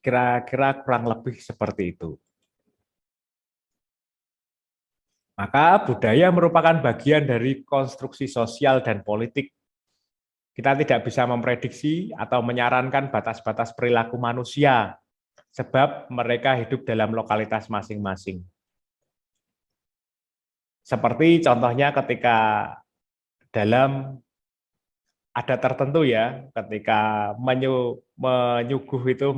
Kira-kira kurang lebih seperti itu. Maka budaya merupakan bagian dari konstruksi sosial dan politik. Kita tidak bisa memprediksi atau menyarankan batas-batas perilaku manusia, sebab mereka hidup dalam lokalitas masing-masing. Seperti contohnya ketika dalam ada tertentu ya, ketika menyuguh itu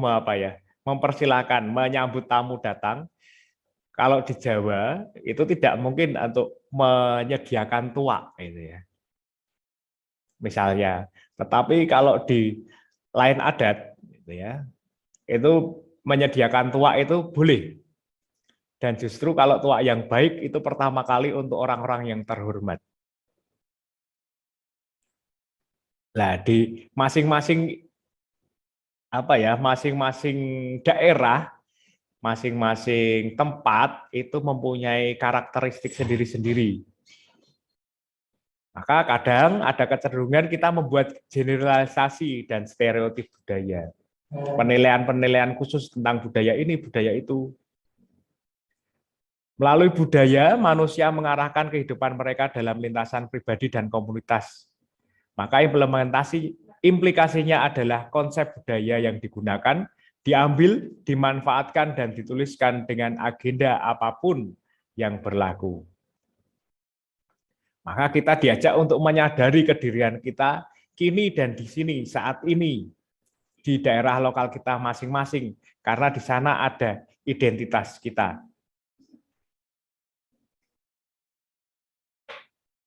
mempersilahkan, menyambut tamu datang. Kalau di Jawa itu tidak mungkin untuk menyediakan tuak, gitu ya. Misalnya, tetapi kalau di lain adat, gitu ya, itu menyediakan tuak itu boleh. Dan justru kalau tuak yang baik itu pertama kali untuk orang-orang yang terhormat. Nah, di masing-masing masing-masing daerah, masing-masing tempat itu mempunyai karakteristik sendiri-sendiri. Maka kadang ada kecenderungan kita membuat generalisasi dan stereotip budaya. Penilaian-penilaian khusus tentang budaya ini, budaya itu. Melalui budaya, manusia mengarahkan kehidupan mereka dalam lintasan pribadi dan komunitas. Maka implikasinya adalah konsep budaya yang digunakan, diambil, dimanfaatkan, dan dituliskan dengan agenda apapun yang berlaku. Maka kita diajak untuk menyadari kedirian kita kini dan di sini, saat ini, di daerah lokal kita masing-masing, karena di sana ada identitas kita.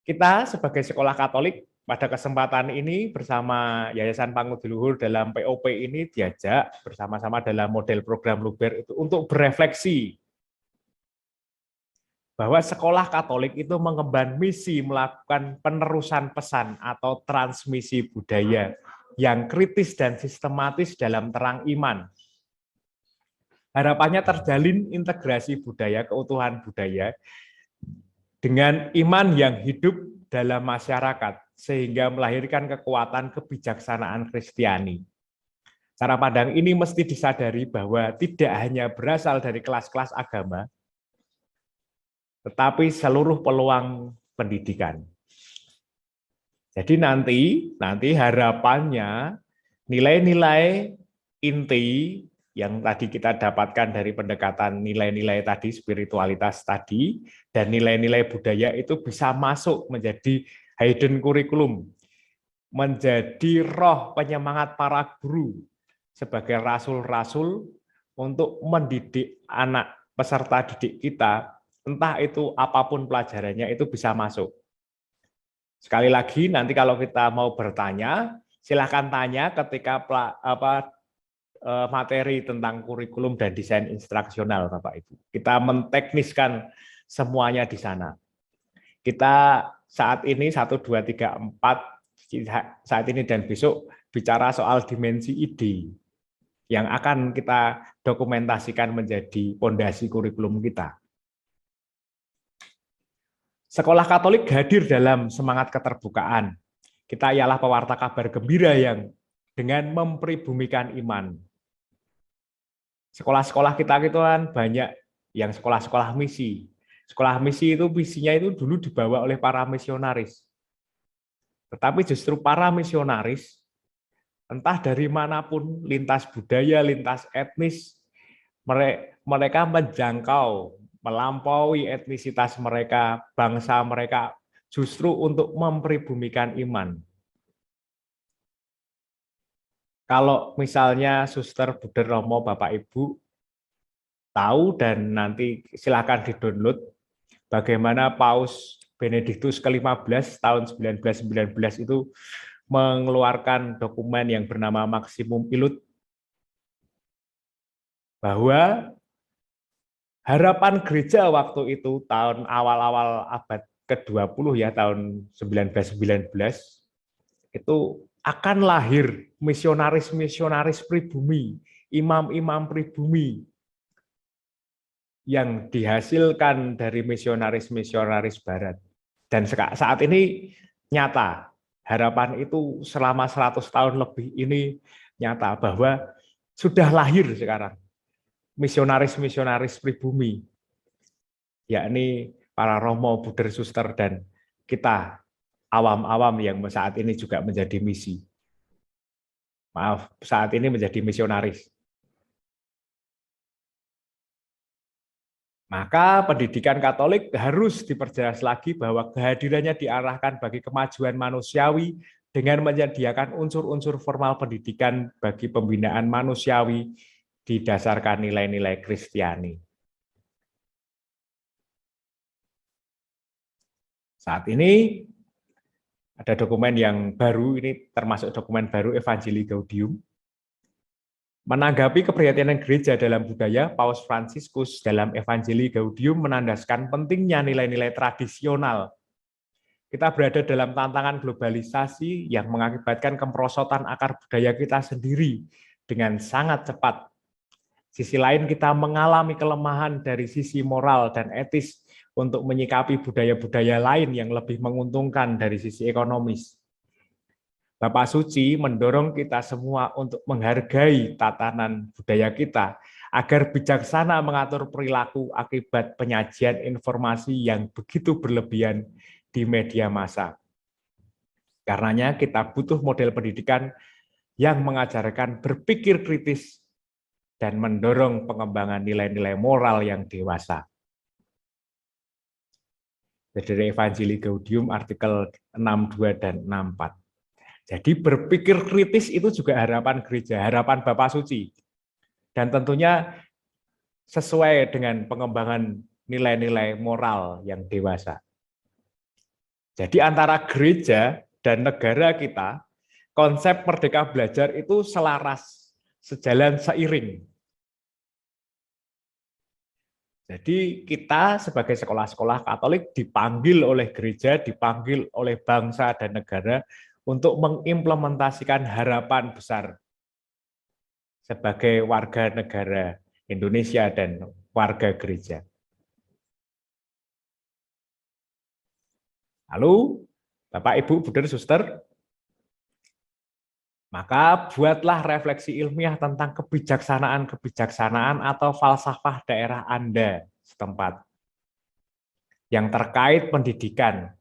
Kita sebagai sekolah Katolik pada kesempatan ini bersama Yayasan Pangudi Luhur dalam POP ini diajak bersama-sama dalam model program Luber itu untuk berefleksi bahwa sekolah Katolik itu mengemban misi melakukan penerusan pesan atau transmisi budaya yang kritis dan sistematis dalam terang iman. Harapannya terjalin integrasi budaya, keutuhan budaya dengan iman yang hidup dalam masyarakat, sehingga melahirkan kekuatan kebijaksanaan Kristiani. Cara pandang ini mesti disadari bahwa tidak hanya berasal dari kelas-kelas agama, tetapi seluruh peluang pendidikan. Jadi nanti harapannya nilai-nilai inti yang tadi kita dapatkan dari pendekatan nilai-nilai tadi, spiritualitas tadi, dan nilai-nilai budaya itu bisa masuk menjadi hidden curriculum, menjadi roh penyemangat para guru sebagai rasul-rasul untuk mendidik anak peserta didik kita, entah itu apapun pelajarannya itu bisa masuk. Sekali lagi nanti kalau kita mau bertanya, silakan tanya ketika materi tentang kurikulum dan desain instruksional, Bapak Ibu. Kita mentekniskan semuanya di sana. Kita saat ini 1, 2, 3, 4 saat ini dan besok bicara soal dimensi ide yang akan kita dokumentasikan menjadi fondasi kurikulum kita. Sekolah Katolik hadir dalam semangat keterbukaan. Kita ialah pewarta kabar gembira yang dengan mempribumikan iman. Sekolah-sekolah kita itu kan banyak yang sekolah-sekolah misi. Sekolah misi itu misinya itu dulu dibawa oleh para misionaris. Tetapi justru para misionaris, entah dari manapun, lintas budaya, lintas etnis, mereka menjangkau, melampaui etnisitas mereka, bangsa mereka, justru untuk mempribumikan iman. Kalau misalnya Suster Buder Romo, Bapak Ibu tahu dan nanti silakan di-download bagaimana Paus Benediktus ke-15 tahun 1919 itu mengeluarkan dokumen yang bernama Maximum Illud, bahwa harapan gereja waktu itu tahun awal-awal abad ke-20 ya, tahun 1919 itu akan lahir misionaris-misionaris pribumi, imam-imam pribumi yang dihasilkan dari misionaris-misionaris barat. Dan saat ini nyata, harapan itu selama 100 tahun lebih ini nyata, bahwa sudah lahir sekarang, misionaris-misionaris pribumi, yakni para Romo, Buder, Suster, dan kita awam-awam yang saat ini juga menjadi misi. Maaf, saat ini menjadi misionaris. Maka pendidikan Katolik harus diperjelas lagi bahwa kehadirannya diarahkan bagi kemajuan manusiawi dengan menyediakan unsur-unsur formal pendidikan bagi pembinaan manusiawi didasarkan nilai-nilai Kristiani. Saat ini ada dokumen yang baru, ini termasuk dokumen baru Evangelii Gaudium. Menanggapi keprihatinan gereja dalam budaya, Paus Fransiskus dalam Evangelii Gaudium menandaskan pentingnya nilai-nilai tradisional. Kita berada dalam tantangan globalisasi yang mengakibatkan kemerosotan akar budaya kita sendiri dengan sangat cepat. Sisi lain kita mengalami kelemahan dari sisi moral dan etis untuk menyikapi budaya-budaya lain yang lebih menguntungkan dari sisi ekonomis. Bapak Suci mendorong kita semua untuk menghargai tatanan budaya kita agar bijaksana mengatur perilaku akibat penyajian informasi yang begitu berlebihan di media massa. Karenanya kita butuh model pendidikan yang mengajarkan berpikir kritis dan mendorong pengembangan nilai-nilai moral yang dewasa. Dari Evangelii Gaudium artikel 62 dan 64. Jadi berpikir kritis itu juga harapan gereja, harapan Bapak Suci. Dan tentunya sesuai dengan pengembangan nilai-nilai moral yang dewasa. Jadi antara gereja dan negara kita, konsep merdeka belajar itu selaras, sejalan seiring. Jadi kita sebagai sekolah-sekolah Katolik dipanggil oleh gereja, dipanggil oleh bangsa dan negara untuk mengimplementasikan harapan besar sebagai warga negara Indonesia dan warga gereja. Lalu, Bapak, Ibu, Buder, Suster, maka buatlah refleksi ilmiah tentang kebijaksanaan-kebijaksanaan atau falsafah daerah Anda setempat yang terkait pendidikan.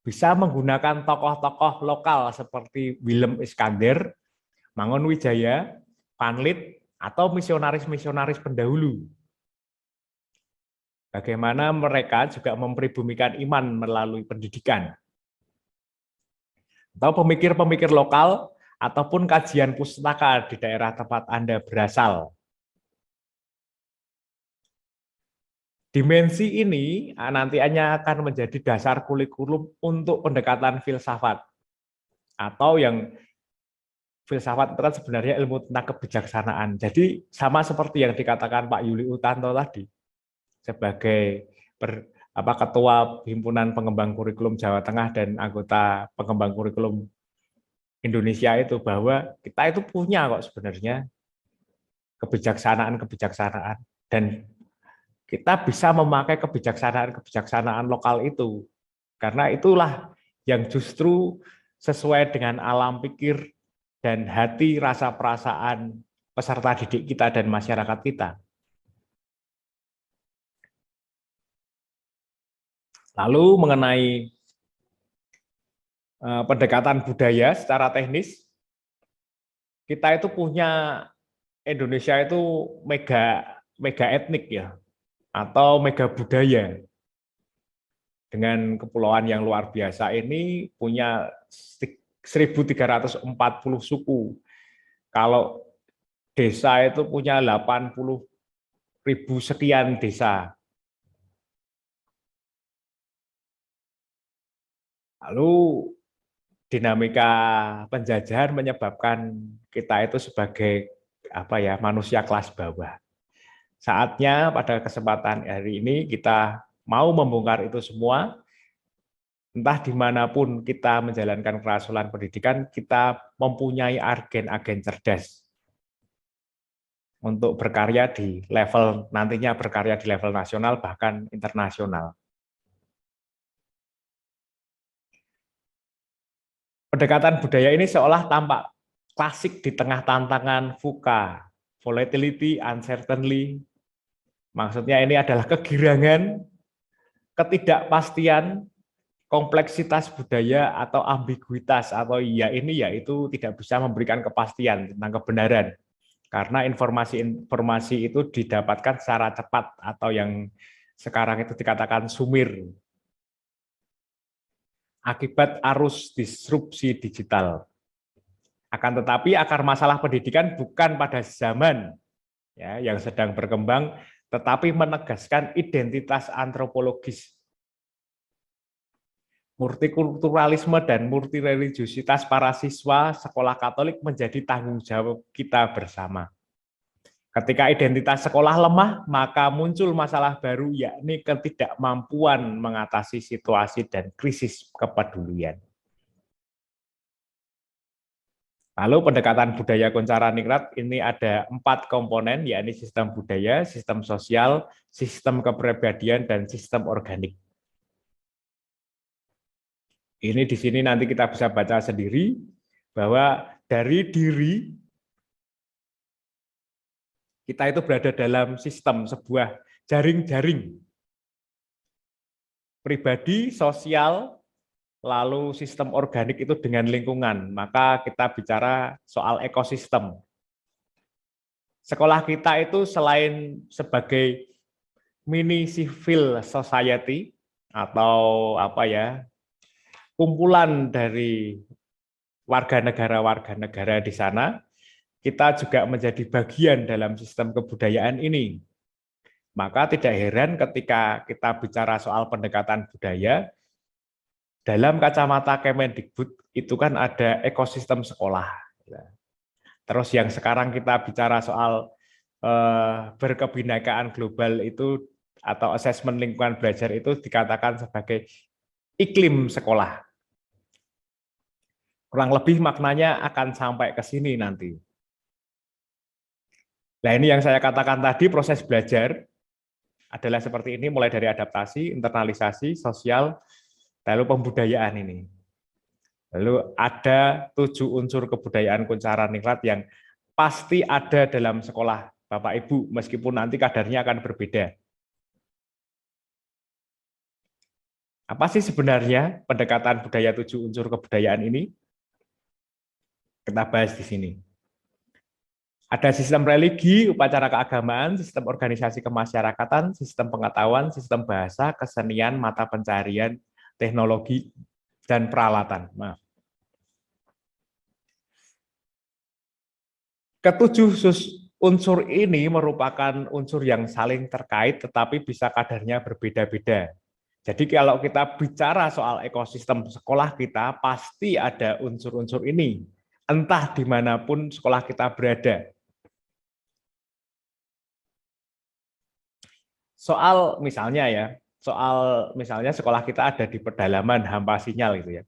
Bisa menggunakan tokoh-tokoh lokal seperti Willem Iskandar, Mangunwijaya, Panlit, atau misionaris-misionaris pendahulu. Bagaimana mereka juga mempribumikan iman melalui pendidikan. Atau pemikir-pemikir lokal, ataupun kajian pustaka di daerah tempat Anda berasal. Dimensi ini nantinya akan menjadi dasar kurikulum untuk pendekatan filsafat. Atau yang filsafat itu kan sebenarnya ilmu tentang kebijaksanaan. Jadi sama seperti yang dikatakan Pak Yuli Utanto tadi, sebagai ketua Himpunan Pengembang Kurikulum Jawa Tengah dan anggota Pengembang Kurikulum Indonesia itu, bahwa kita itu punya kok sebenarnya kebijaksanaan-kebijaksanaan, dan kita bisa memakai kebijaksanaan-kebijaksanaan lokal itu, karena itulah yang justru sesuai dengan alam pikir dan hati rasa perasaan peserta didik kita dan masyarakat kita. Lalu mengenai pendekatan budaya secara teknis, kita itu punya, Indonesia itu mega etnik ya, atau mega budaya. Dengan kepulauan yang luar biasa ini punya 1.340 suku. Kalau desa itu punya 80.000 sekian desa. Lalu dinamika penjajahan menyebabkan kita itu sebagai manusia kelas bawah. Saatnya pada kesempatan hari ini kita mau membongkar itu semua. Entah dimanapun kita menjalankan kerasulan pendidikan, kita mempunyai agen-agen cerdas untuk berkarya di level, nantinya berkarya di level nasional bahkan internasional. Pendekatan budaya ini seolah tampak klasik di tengah tantangan VUCA, volatility, uncertainty. Maksudnya ini adalah kegirangan, ketidakpastian, kompleksitas budaya atau ambiguitas atau ya ini ya itu tidak bisa memberikan kepastian tentang kebenaran karena informasi-informasi itu didapatkan secara cepat atau yang sekarang itu dikatakan sumir akibat arus disrupsi digital. Akan tetapi akar masalah pendidikan bukan pada zaman ya yang sedang berkembang, tetapi menegaskan identitas antropologis. Multikulturalisme dan multireligiositas para siswa sekolah Katolik menjadi tanggung jawab kita bersama. Ketika identitas sekolah lemah, maka muncul masalah baru, yakni ketidakmampuan mengatasi situasi dan krisis kepedulian. Lalu pendekatan budaya Kuncharaningrat ini ada 4 komponen, yakni sistem budaya, sistem sosial, sistem kepribadian, dan sistem organik. Ini di sini nanti kita bisa baca sendiri bahwa dari diri kita itu berada dalam sistem sebuah jaring-jaring pribadi, sosial, lalu sistem organik itu dengan lingkungan. Maka kita bicara soal ekosistem. Sekolah kita itu selain sebagai mini civil society atau apa ya, kumpulan dari warga negara di sana, kita juga menjadi bagian dalam sistem kebudayaan ini. Maka tidak heran ketika kita bicara soal pendekatan budaya, dalam kacamata Kemendikbud itu kan ada ekosistem sekolah. Terus yang sekarang kita bicara soal berkebinekaan global itu atau asesmen lingkungan belajar itu dikatakan sebagai iklim sekolah. Kurang lebih maknanya akan sampai ke sini nanti. Nah ini yang saya katakan tadi, proses belajar adalah seperti ini, mulai dari adaptasi, internalisasi, sosial, lalu pembudayaan ini. Lalu ada 7 unsur kebudayaan Kuncharaningrat yang pasti ada dalam sekolah Bapak Ibu, meskipun nanti kadarnya akan berbeda. Apa sih sebenarnya pendekatan budaya 7 unsur kebudayaan ini? Kita bahas di sini. Ada sistem religi, upacara keagamaan, sistem organisasi kemasyarakatan, sistem pengetahuan, sistem bahasa, kesenian, mata pencarian, teknologi, dan peralatan. Maaf. Ketujuh unsur ini merupakan unsur yang saling terkait, tetapi bisa kadarnya berbeda-beda. Jadi kalau kita bicara soal ekosistem sekolah kita, pasti ada unsur-unsur ini, entah dimanapun sekolah kita berada. Soal misalnya sekolah kita ada di pedalaman hampa sinyal gitu ya.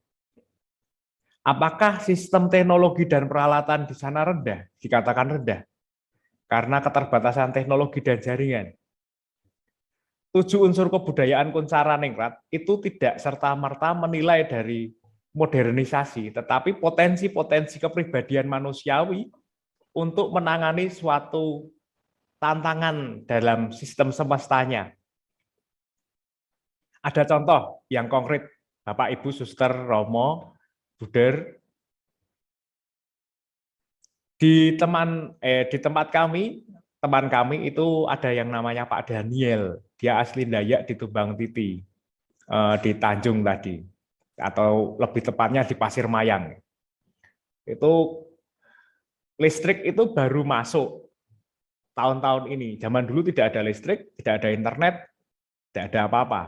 Apakah sistem teknologi dan peralatan di sana rendah? Dikatakan rendah karena keterbatasan teknologi dan jaringan. 7 unsur kebudayaan Kuncharaningrat itu tidak serta-merta menilai dari modernisasi, tetapi potensi-potensi kepribadian manusiawi untuk menangani suatu tantangan dalam sistem semestanya. Ada contoh yang konkret, Bapak, Ibu, Suster, Romo, Buder. Di tempat kami, teman kami itu ada yang namanya Pak Daniel. Dia asli Dayak di Tumbang Titi, di Tanjung tadi, atau lebih tepatnya di Pasir Mayang. Itu listrik itu baru masuk tahun-tahun ini. Zaman dulu tidak ada listrik, tidak ada internet, tidak ada apa-apa.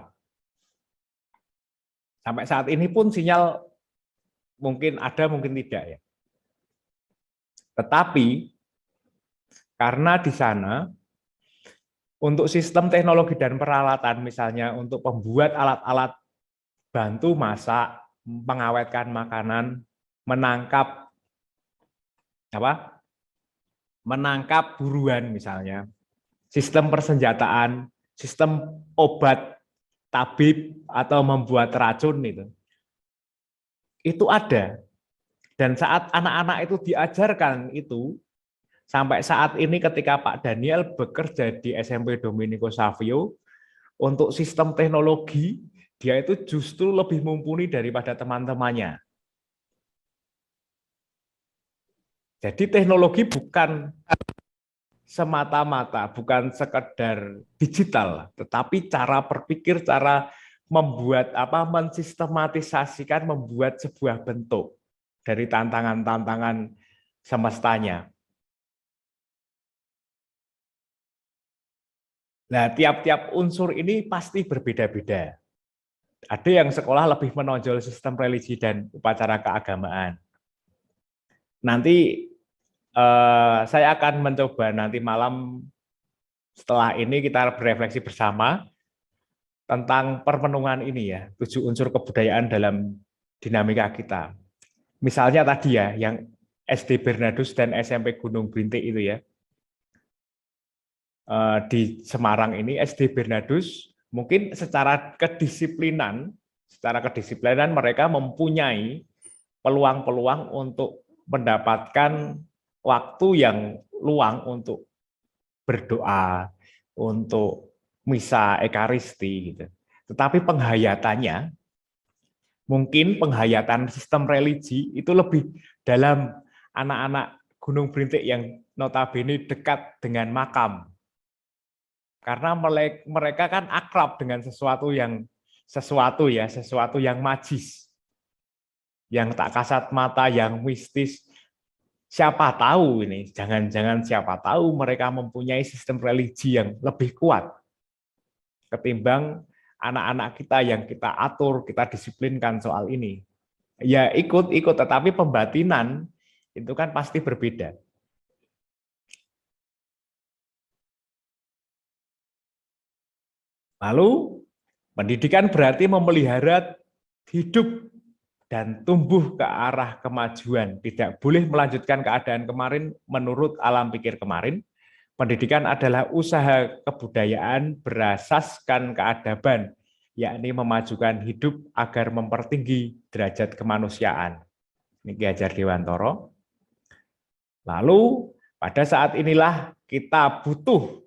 Sampai saat ini pun sinyal mungkin ada, mungkin tidak ya. Tetapi karena di sana untuk sistem teknologi dan peralatan, misalnya untuk pembuat alat-alat bantu masak, mengawetkan makanan, menangkap buruan misalnya, sistem persenjataan, sistem obat, tabib atau membuat racun itu ada. Dan saat anak-anak itu diajarkan itu, Sampai saat ini ketika Pak Daniel bekerja di SMP Domenico Savio, untuk sistem teknologi, dia itu justru lebih mumpuni daripada teman-temannya. Jadi teknologi bukan semata-mata, bukan sekedar digital, tetapi cara berpikir, cara membuat mensistematisasikan, membuat sebuah bentuk dari tantangan-tantangan semestanya. Nah, tiap-tiap unsur ini pasti berbeda-beda. Ada yang sekolah lebih menonjol sistem religi dan upacara keagamaan. Nanti saya akan mencoba nanti malam setelah ini kita berefleksi bersama tentang permenungan ini ya, 7 unsur kebudayaan dalam dinamika kita. Misalnya tadi ya, yang SD Bernadus dan SMP Gunung Brintik itu ya. Di Semarang ini SD Bernadus mungkin secara kedisiplinan mereka mempunyai peluang-peluang untuk mendapatkan waktu yang luang untuk berdoa, untuk misa ekaristi gitu. Tetapi penghayatannya mungkin penghayatan sistem religi itu lebih dalam anak-anak Gunung Brintik yang notabene dekat dengan makam. Karena mereka kan akrab dengan sesuatu yang magis, yang tak kasat mata, yang mistis. Siapa tahu ini, jangan-jangan siapa tahu mereka mempunyai sistem religi yang lebih kuat ketimbang anak-anak kita yang kita atur, kita disiplinkan soal ini. Ya ikut, tetapi pembatinan itu kan pasti berbeda. Lalu, pendidikan berarti memelihara hidup dan tumbuh ke arah kemajuan. Tidak boleh melanjutkan keadaan kemarin menurut alam pikir kemarin. Pendidikan adalah usaha kebudayaan berasaskan keadaban, yakni memajukan hidup agar mempertinggi derajat kemanusiaan. Ini Ki Hajar Dewantoro. Lalu, pada saat inilah kita butuh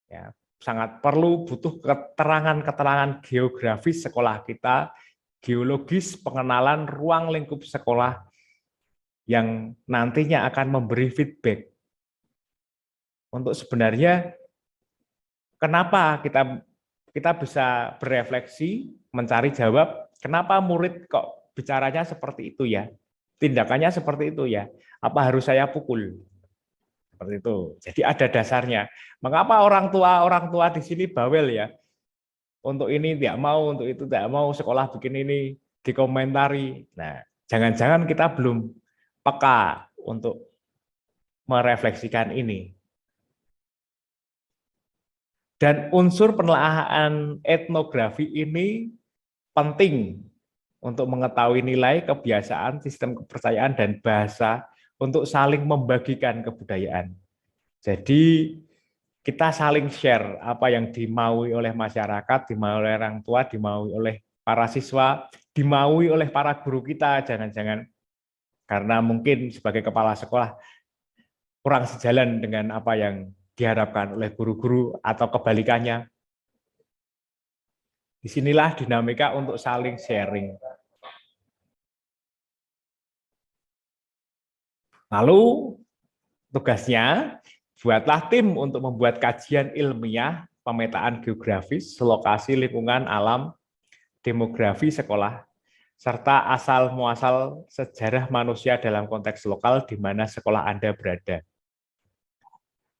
ya, sangat butuh keterangan-keterangan geografis sekolah kita, geologis pengenalan ruang lingkup sekolah yang nantinya akan memberi feedback untuk sebenarnya kenapa kita bisa berefleksi, mencari jawab, kenapa murid kok bicaranya seperti itu ya, tindakannya seperti itu ya, apa harus saya pukul? Seperti itu. Jadi ada dasarnya. Mengapa orang tua di sini bawel ya? Untuk ini tidak mau, untuk itu tidak mau, sekolah bikin ini dikomentari. Nah, jangan-jangan kita belum peka untuk merefleksikan ini. Dan unsur penelaahan etnografi ini penting untuk mengetahui nilai, kebiasaan, sistem kepercayaan, dan bahasa untuk saling membagikan kebudayaan. Jadi kita saling share apa yang dimaui oleh masyarakat, dimaui oleh orang tua, dimaui oleh para siswa, dimaui oleh para guru kita, jangan-jangan karena mungkin sebagai kepala sekolah kurang sejalan dengan apa yang diharapkan oleh guru-guru atau kebalikannya. Disinilah dinamika untuk saling sharing. Lalu tugasnya, buatlah tim untuk membuat kajian ilmiah, pemetaan geografis, lokasi lingkungan alam, demografi sekolah, serta asal-muasal sejarah manusia dalam konteks lokal di mana sekolah Anda berada.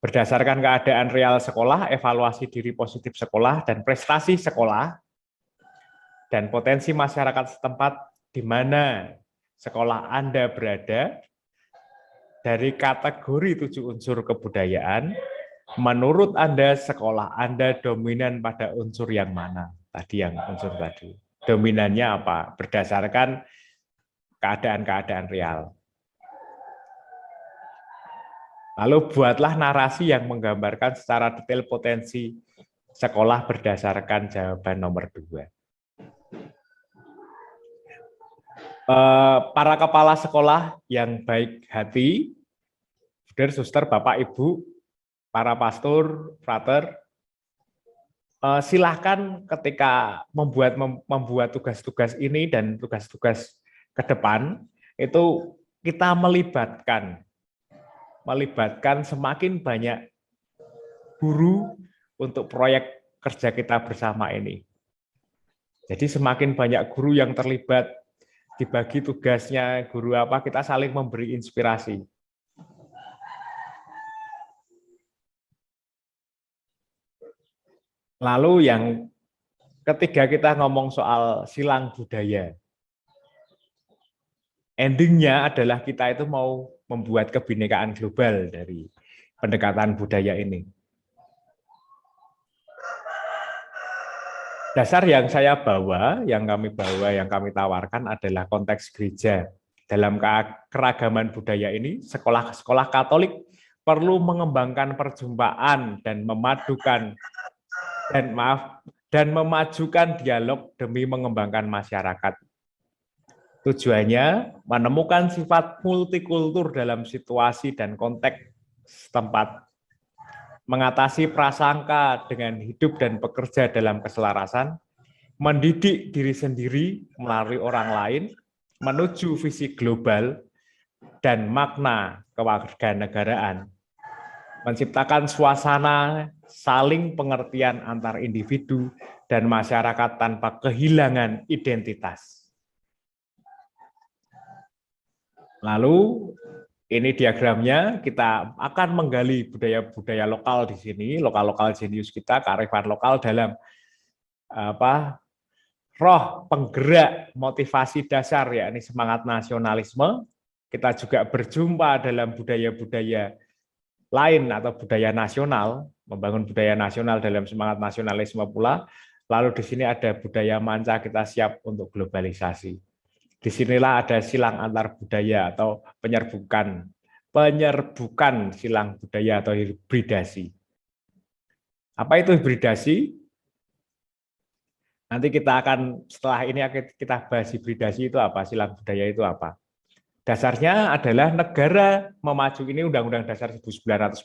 Berdasarkan keadaan real sekolah, evaluasi diri positif sekolah, dan prestasi sekolah, dan potensi masyarakat setempat di mana sekolah Anda berada, dari kategori 7 unsur kebudayaan, menurut Anda sekolah Anda dominan pada unsur yang mana? Tadi yang unsur tadi. Dominannya apa? Berdasarkan keadaan-keadaan real. Lalu buatlah narasi yang menggambarkan secara detail potensi sekolah berdasarkan jawaban nomor 2. Para kepala sekolah yang baik hati, Bruder, Suster, Bapak, Ibu, para pastor, frater, silahkan ketika membuat tugas-tugas ini dan tugas-tugas ke depan, itu kita melibatkan semakin banyak guru untuk proyek kerja kita bersama ini. Jadi semakin banyak guru yang terlibat, dibagi tugasnya, guru apa, kita saling memberi inspirasi. Lalu yang ketiga, kita ngomong soal silang budaya. Endingnya adalah kita itu mau membuat kebinekaan global dari pendekatan budaya ini. Dasar yang saya bawa, yang kami tawarkan adalah konteks gereja. Dalam keragaman budaya ini, sekolah-sekolah Katolik perlu mengembangkan perjumpaan dan memajukan dialog demi mengembangkan masyarakat. Tujuannya menemukan sifat multikultur dalam situasi dan konteks setempat, mengatasi prasangka dengan hidup dan bekerja dalam keselarasan, mendidik diri sendiri melalui orang lain, menuju visi global dan makna kewarganegaraan, menciptakan suasana saling pengertian antar individu dan masyarakat tanpa kehilangan identitas. Lalu ini diagramnya, kita akan menggali budaya-budaya lokal di sini, lokal jenius kita, kearifan lokal dalam roh penggerak motivasi dasar, yakni semangat nasionalisme. Kita juga berjumpa dalam budaya-budaya lain atau budaya nasional, membangun budaya nasional dalam semangat nasionalisme pula. Lalu di sini ada budaya manca, kita siap untuk globalisasi. Disinilah ada silang antar budaya atau penyerbukan silang budaya atau hibridasi. Apa itu hibridasi? Nanti setelah ini kita bahas hibridasi itu apa, silang budaya itu apa. Dasarnya adalah negara memaju, ini Undang-Undang Dasar 1945,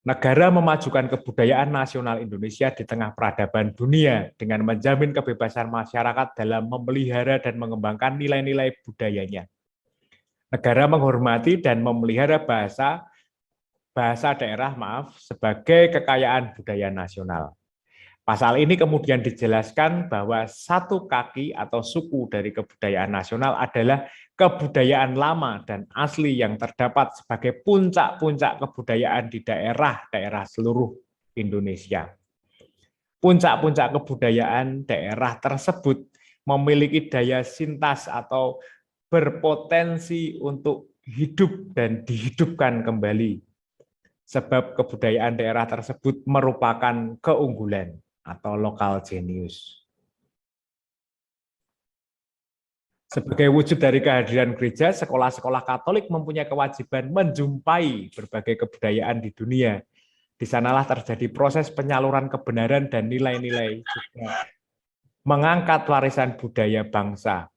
negara memajukan kebudayaan nasional Indonesia di tengah peradaban dunia dengan menjamin kebebasan masyarakat dalam memelihara dan mengembangkan nilai-nilai budayanya. Negara menghormati dan memelihara bahasa daerah sebagai kekayaan budaya nasional. Pasal ini kemudian dijelaskan bahwa satu kaki atau suku dari kebudayaan nasional adalah kebudayaan lama dan asli yang terdapat sebagai puncak-puncak kebudayaan di daerah-daerah seluruh Indonesia. Puncak-puncak kebudayaan daerah tersebut memiliki daya sintas atau berpotensi untuk hidup dan dihidupkan kembali, sebab kebudayaan daerah tersebut merupakan keunggulan atau lokal genius. Sebagai wujud dari kehadiran gereja, sekolah-sekolah Katolik mempunyai kewajiban menjumpai berbagai kebudayaan di dunia. Di sanalah terjadi proses penyaluran kebenaran dan nilai-nilai juga mengangkat warisan budaya bangsa.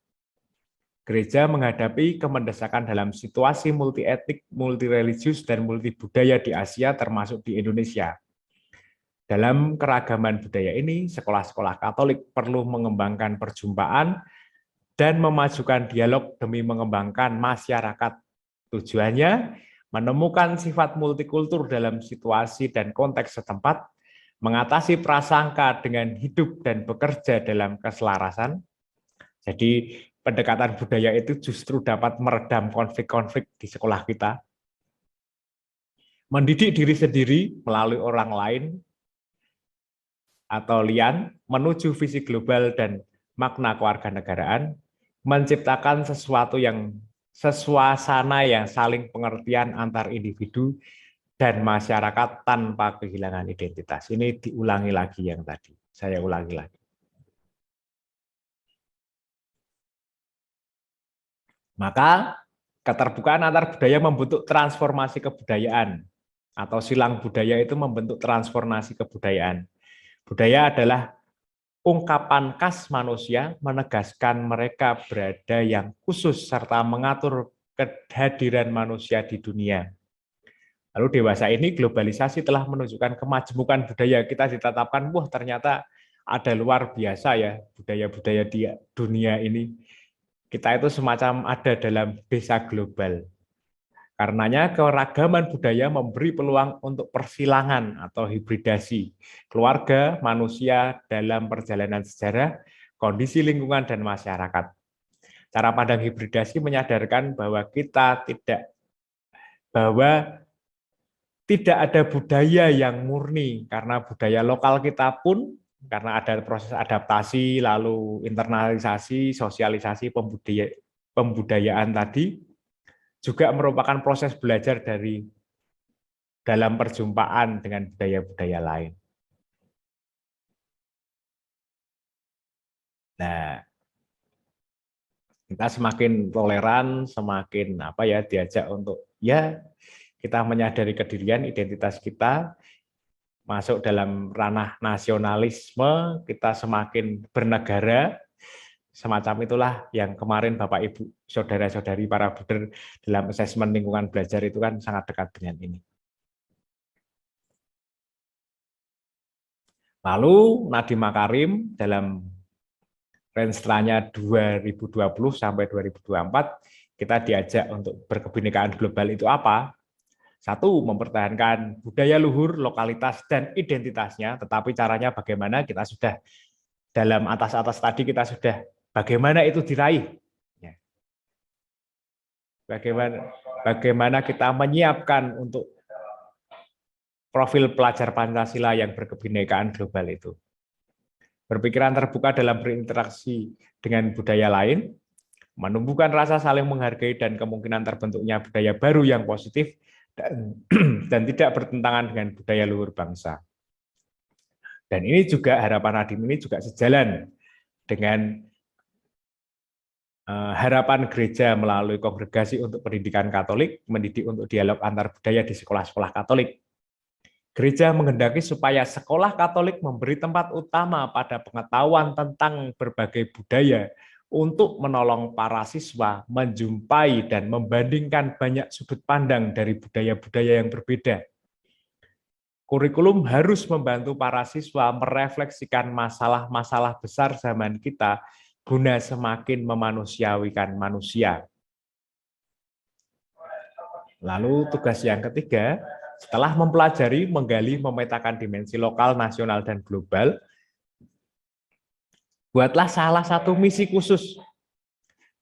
Gereja menghadapi kemendesakan dalam situasi multi-etnik, multi-religius, dan multi-budaya di Asia termasuk di Indonesia. Dalam keragaman budaya ini, sekolah-sekolah Katolik perlu mengembangkan perjumpaan dan memajukan dialog demi mengembangkan masyarakat. Tujuannya menemukan sifat multikultur dalam situasi dan konteks setempat, mengatasi prasangka dengan hidup dan bekerja dalam keselarasan. Jadi pendekatan budaya itu justru dapat meredam konflik-konflik di sekolah kita. Mendidik diri sendiri melalui orang lain, atau LIAN, menuju visi global dan makna kewarganegaraan, menciptakan suasana yang saling pengertian antar individu dan masyarakat tanpa kehilangan identitas. Ini diulangi lagi yang tadi, saya ulangi lagi. Maka keterbukaan antar budaya membentuk transformasi kebudayaan, atau silang budaya itu membentuk transformasi kebudayaan. Budaya adalah ungkapan khas manusia, menegaskan mereka berada yang khusus serta mengatur kehadiran manusia di dunia. Lalu dewasa ini globalisasi telah menunjukkan kemajemukan budaya. Kita ditetapkan, wah ternyata ada luar biasa ya budaya-budaya di dunia ini. Kita itu semacam ada dalam desa global. Karenanya keragaman budaya memberi peluang untuk persilangan atau hibridasi keluarga, manusia dalam perjalanan sejarah, kondisi lingkungan, dan masyarakat. Cara pandang hibridasi menyadarkan bahwa tidak ada budaya yang murni, karena budaya lokal kita pun karena ada proses adaptasi, lalu internalisasi, sosialisasi, pembudayaan tadi, juga merupakan proses belajar dari dalam perjumpaan dengan budaya-budaya lain. Nah, kita semakin toleran, semakin diajak untuk kita menyadari kedirian identitas kita, masuk dalam ranah nasionalisme, kita semakin bernegara. Semacam itulah yang kemarin Bapak Ibu, saudara-saudari para buder dalam asesmen lingkungan belajar itu kan sangat dekat dengan ini. Lalu Nadiem Makarim dalam range-nya 2020 sampai 2024 kita diajak untuk berkebinekaan global itu apa? Satu, mempertahankan budaya luhur, lokalitas, dan identitasnya, tetapi caranya bagaimana kita sudah dalam atas-atas tadi kita sudah bagaimana itu diraih. Bagaimana kita menyiapkan untuk profil pelajar Pancasila yang berkebinekaan global itu. Berpikiran terbuka dalam berinteraksi dengan budaya lain, menumbuhkan rasa saling menghargai dan kemungkinan terbentuknya budaya baru yang positif dan tidak bertentangan dengan budaya luhur bangsa. Dan ini juga harapan Nadiem ini juga sejalan dengan harapan gereja melalui kongregasi untuk pendidikan Katolik, mendidik untuk dialog antar budaya di sekolah-sekolah Katolik. Gereja menghendaki supaya sekolah Katolik memberi tempat utama pada pengetahuan tentang berbagai budaya untuk menolong para siswa menjumpai dan membandingkan banyak sudut pandang dari budaya-budaya yang berbeda. Kurikulum harus membantu para siswa merefleksikan masalah-masalah besar zaman kita guna semakin memanusiawikan manusia. Lalu tugas yang ketiga, setelah mempelajari, menggali, memetakan dimensi lokal, nasional, dan global, buatlah salah satu misi khusus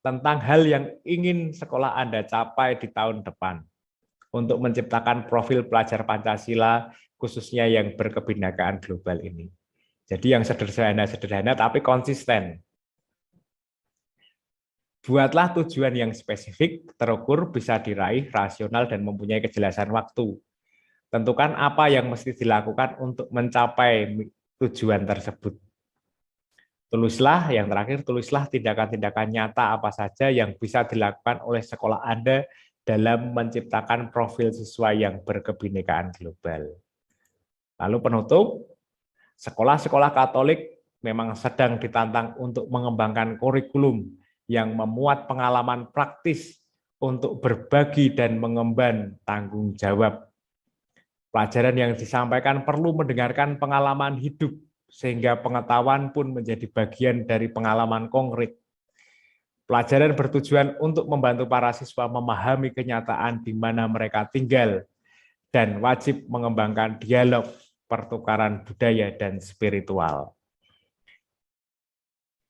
tentang hal yang ingin sekolah Anda capai di tahun depan untuk menciptakan profil pelajar Pancasila, khususnya yang berkebinekaan global ini. Jadi yang sederhana-sederhana tapi konsisten. Buatlah tujuan yang spesifik, terukur, bisa diraih, rasional, dan mempunyai kejelasan waktu. Tentukan apa yang mesti dilakukan untuk mencapai tujuan tersebut. Tulislah, yang terakhir, tulislah tindakan-tindakan nyata apa saja yang bisa dilakukan oleh sekolah Anda dalam menciptakan profil siswa yang berkebinekaan global. Lalu penutup, sekolah-sekolah Katolik memang sedang ditantang untuk mengembangkan kurikulum yang memuat pengalaman praktis untuk berbagi dan mengemban tanggung jawab. Pelajaran yang disampaikan perlu mendengarkan pengalaman hidup, sehingga pengetahuan pun menjadi bagian dari pengalaman konkret. Pelajaran bertujuan untuk membantu para siswa memahami kenyataan di mana mereka tinggal, dan wajib mengembangkan dialog, pertukaran budaya, dan spiritual.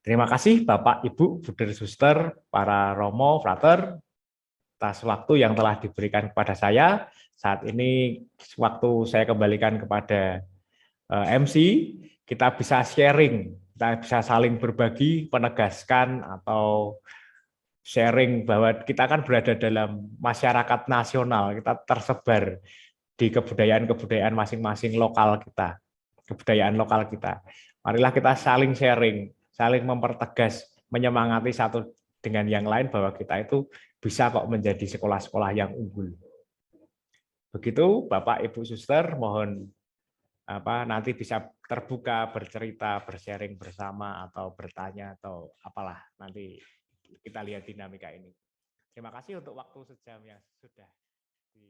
Terima kasih Bapak, Ibu, Buder, Suster, para Romo, Frater, atas waktu yang telah diberikan kepada saya. Saat ini waktu saya kembalikan kepada MC, kita bisa sharing, kita bisa saling berbagi, menegaskan atau sharing bahwa kita kan berada dalam masyarakat nasional, kita tersebar di kebudayaan-kebudayaan masing-masing lokal kita, kebudayaan lokal kita. Marilah kita saling sharing, saling mempertegas, menyemangati satu dengan yang lain bahwa kita itu bisa kok menjadi sekolah-sekolah yang unggul. Begitu Bapak Ibu Suster, mohon nanti bisa terbuka, bercerita, bersharing bersama atau bertanya atau apalah, nanti kita lihat dinamika ini. Terima kasih untuk waktu sejam yang sudah di